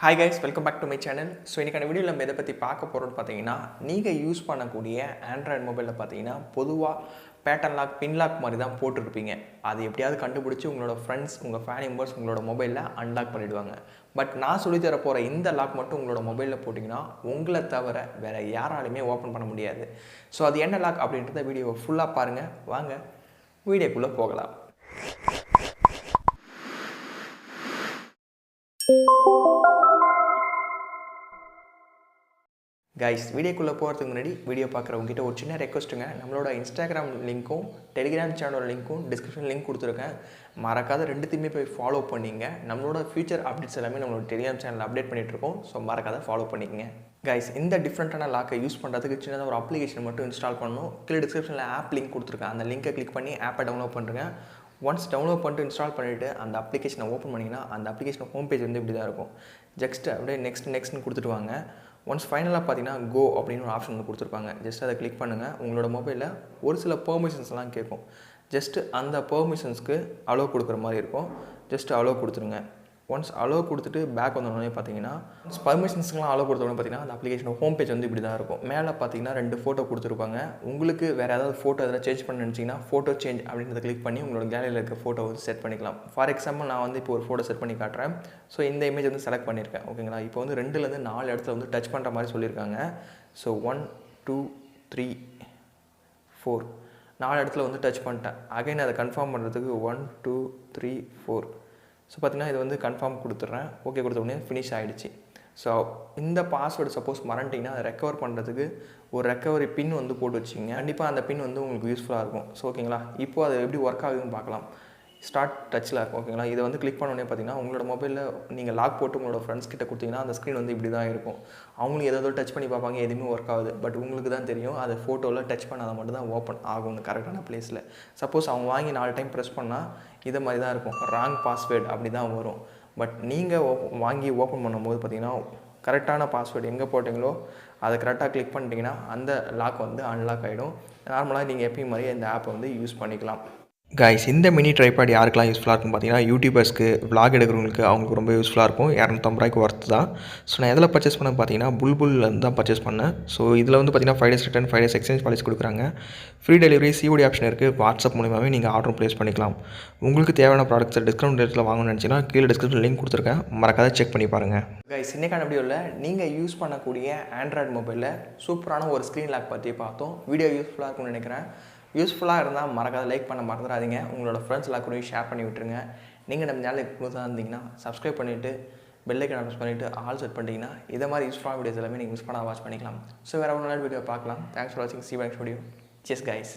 Hi guys, welcome back to my channel. So இன்னைக்கான வீடியோல நம்ம எதை பத்தி பார்க்க போறோம்னு பாத்தீங்கன்னா நீங்க யூஸ் பண்ணக்கூடிய Android மொபைல்ல பாத்தீங்கன்னா பொதுவா பேட்டர்ன் லாக் பின் லாக் மாதிரி தான் போட்டுருப்பீங்க. அது எப்படியாவது கண்டுபிடிச்சு உங்களோட फ्रेंड्स உங்க ஃபேமிலி மெம்பர்ஸ் உங்களோட மொபைல்ல அன்லாக் பண்ணிடுவாங்க. பட் நான் சொல்லி தர போற இந்த லாக் மட்டும் உங்களோட மொபைல்ல போடிங்கனா உங்களை தவிர வேற யாராலுமே ஓபன் பண்ண முடியாது. சோ அது என்ன லாக் அப்படின்றத வீடியோவை ஃபுல்லா பாருங்க. வாங்க வீடியோக்குள்ள போகலாம். Guys, வீடியோக்குள்ள போறதுக்கு முன்னாடி வீடியோ பார்க்குறவங்க கிட்ட ஒரு சின்ன ரெக்வெஸ்ட்டுங்க. நம்மளோட Instagram லிங்க்கும் Telegram சேனல் லிங்க்கும் டிஸ்கிரிப்ஷன் லிங்க் கொடுத்துருக்கேன். மறக்காத ரெண்டுத்தையுமே போய் ஃபாலோ பண்ணிங்க. நம்மளோட ஃபியூச்சர் அப்டேட்ஸ் எல்லாமே நம்மளோட Telegram சேனல்ல அப்டேட் பண்ணிட்டு இருக்கோம். ஸோ மறக்காத ஃபாலோ பண்ணிக்கங்க. Guys, இந்த டிஃப்ரெண்டான லாக்கை யூஸ் பண்ணுறதுக்கு சின்னதாக ஒரு அப்ளிகேஷன் மட்டும் இன்ஸ்டால் பண்ணணும். கீழே டிஸ்கிரிப்ஷனில் ஆப் லிங்க் கொடுத்துருக்கேன். அந்த லிங்கை கிளிக் பண்ணி ஆப்பை டவுன்லோட் பண்ணுறேங்க. ஒன்ஸ் டவுன்லோட் பண்ணிட்டு இன்ஸ்டால் பண்ணிவிட்டு அந்த அப்ளிகேஷனை ஓப்பன் பண்ணிங்கன்னா அந்த அப்ளிகேஷன் ஹோம் பேஜ் வந்து இப்படி தான் இருக்கும். ஜஸ்ட் அப்படியே நெக்ஸ்ட்னு கொடுத்துட்டு வாங்க. ஒன்ஸ் ஃபைனலாக பார்த்தீங்கன்னா கோ அப்படின்னு ஒரு ஆப்ஷன் வந்து கொடுத்துருப்பாங்க. ஜஸ்ட் அதை கிளிக் பண்ணுங்கள். உங்களோட மொபைலில் ஒரு சில பெர்மிஷன்ஸ்லாம் கேட்கும். ஜஸ்ட்டு அந்த பெர்மிஷன்ஸ்க்கு அலோவ் கொடுக்குற மாதிரி இருக்கும். ஜஸ்ட் அலோவ் கொடுத்துருங்க. ஒன்ஸ் அலோவ் கொடுத்துட்டு பேக் வந்தோடனே பார்த்தீங்கன்னா பர்மிஷன்ஸ்க்குலாம் அலோவ் கொடுத்தோடனே பார்த்தீங்கன்னா அந்த அப்ளிகேஷன் ஹோம் பேஜ் வந்து இப்படி தான் இருக்கும். மேலே பார்த்தீங்கன்னா 2 ஃபோட்டோ கொடுத்துருப்பாங்க. உங்களுக்கு வேறு ஏதாவது ஃபோட்டோ எதாவது சேஞ்ச் பண்ண நினச்சிங்கன்னா ஃபோட்டோ சேஞ்ச் அப்படின்றத கிளிக் பண்ணி உங்களோட கேலரியில் இருக்க ஃபோட்டோ வந்து செட் பண்ணிக்கலாம். ஃபார் எக்ஸாம்பிள் நான் வந்து இப்போ ஒரு ஃபோட்டோ செட் பண்ணி காட்டுறேன். ஸோ இந்த இமேஜ் வந்து செலக்ட் பண்ணியிருக்கேன். ஓகேங்களா? இப்போ வந்து 2லேருந்து 4 இடத்துல வந்து டச் பண்ணுற மாதிரி சொல்லியிருக்காங்க. ஸோ 1 2 3 4 4 இடத்துல வந்து டச் பண்ணிட்டேன். அகைன் அதை கன்ஃபார்ம் பண்ணுறதுக்கு 1 2 3 4 ஸோ பார்த்தீங்கன்னா இது வந்து கன்ஃபார்ம் கொடுத்துட்றேன். ஓகே கொடுத்த உடனே ஃபினிஷ் ஆகிடுச்சு. ஸோ இந்த பாஸ்வேர்டு சப்போஸ் மறந்துட்டிங்கன்னா அதை ரெக்கவர் பண்ணுறதுக்கு ஒரு ரெக்கவரி பின் வந்து போட்டு வச்சிங்க. கண்டிப்பாக அந்த பின் வந்து உங்களுக்கு யூஸ்ஃபுல்லாக இருக்கும். ஸோ ஓகேங்களா? இப்போது அது எப்படி ஒர்க் ஆகுதுன்னு பார்க்கலாம். ஸ்டார்ட் டச்சில் இருக்கும். ஓகேங்களா? இதை வந்து கிளிக் பண்ணோடனே பார்த்தீங்கன்னா உங்களோட மொபைலில் நீங்கள் லாக் போட்டு உங்களோட ஃப்ரெண்ட்ஸ் கிட்ட கொடுத்தீங்கன்னா அந்த ஸ்க்ரீன் வந்து இப்படி தான் இருக்கும். அவங்களுக்கு ஏதாவது டச் பண்ணி பார்ப்பாங்க, எதுவுமே ஒர்க் ஆகுது. பட் உங்களுக்கு தான் தெரியும் அதை ஃபோட்டோவில் டச் பண்ணாத மட்டும் தான் ஓப்பன் ஆகும்னு கரெக்டான ப்ளேஸில். சப்போஸ் அவங்க வாங்கி 4 டைம் ப்ரெஸ் பண்ணால் இதை மாதிரி தான் இருக்கும். ராங் பாஸ்வேர்டு அப்படி தான் வரும். பட் நீங்கள் வாங்கி ஓப்பன் பண்ணும்போது பார்த்தீங்கன்னா கரெக்டான பாஸ்வேர்டு எங்கே போட்டிங்களோ அதை கரெக்டாக கிளிக் பண்ணிட்டீங்கன்னா அந்த லாக் வந்து அன்லாக் ஆகிடும். நார்மலாக நீங்கள் எப்பயும் மாதிரியே இந்த ஆப்பை வந்து யூஸ் பண்ணிக்கலாம். கைஸ், இந்த மினி ட்ரைபாட் யாருக்கெல்லாம் யூஸ்ஃபுல்லாக இருக்கும் பார்த்தீங்கன்னா யூடியூபர்ஸ்க்கு, விளாக் எடுக்கிறவங்களுக்கு அவங்களுக்கு ரொம்ப யூஸ்ஃபுல்லாக இருக்கும். 250 ரூபாய்க்கு ஒர்த்து தான். ஸோ நான் எதில் பர்ச்சேஸ் பண்ண பார்த்தீங்கன்னா புல்புல்லேருந்து தான் பர்ச்சேஸ் பண்ணேன். ஸோ இதில் வந்து பார்த்தீங்கன்னா 5 days return 5 days exchange policy கொடுக்குறாங்க. ஃப்ரீ டெலிவரி COD ஆப்ஷன் இருக்குது. வாட்ஸ்அப் மூலியமாகவே நீங்கள் ஆர்டர் ப்ளேஸ் பண்ணிக்கலாம். உங்களுக்கு தேவையான ப்ராடக்ட்ஸை டிஸ்கவுண்ட் ரேட்டில் வாங்கணும்னு நினச்சிங்கன்னா கீழே டிஸ்கிரிப்ஷன் லிங்க் கொடுத்துருக்கேன். மறக்காத செக் பண்ணி பாருங்கள். கைஸ், இன்னைக்கான வீடியோவில் நீங்கள் யூஸ் பண்ணக்கூடிய ஆண்ட்ராய்டு மொபைலில் சூப்பரான ஒரு ஸ்க்ரீன் லாக் பற்றி பார்த்தோம். வீடியோ யூஸ்ஃபுல்லாக இருக்கும்னு நினைக்கிறேன். யூஸ்ஃபுல்லாக இருந்தால் மறக்காத லைக் பண்ண மறந்துடாதீங்க. உங்களோட ஃப்ரெண்ட்ஸ் எல்லாம் கூட ஷேர் பண்ணி விட்டுருங்க. நீங்கள் நம்ம சேனலுக்கு புதுசாக இருந்தீங்கன்னா சப்ஸ்கிரைப் பண்ணிவிட்டு பெல் ஐக்கான் ப்ரெஸ் பண்ணிவிட்டு ஆல் செட் பண்ணிட்டீங்கன்னா இதை மாதிரி யூஸ்ஃபுல்லான வீடியோஸ் எல்லாமே நீங்கள் மிஸ் பண்ணால் வாட்ச் பண்ணிக்கலாம். ஸோ வேறு ஒரு நல்ல வீடியோ பார்க்கலாம். தேங்க்ஸ் ஃபார் வாட்சிங். See you next video. Cheers guys.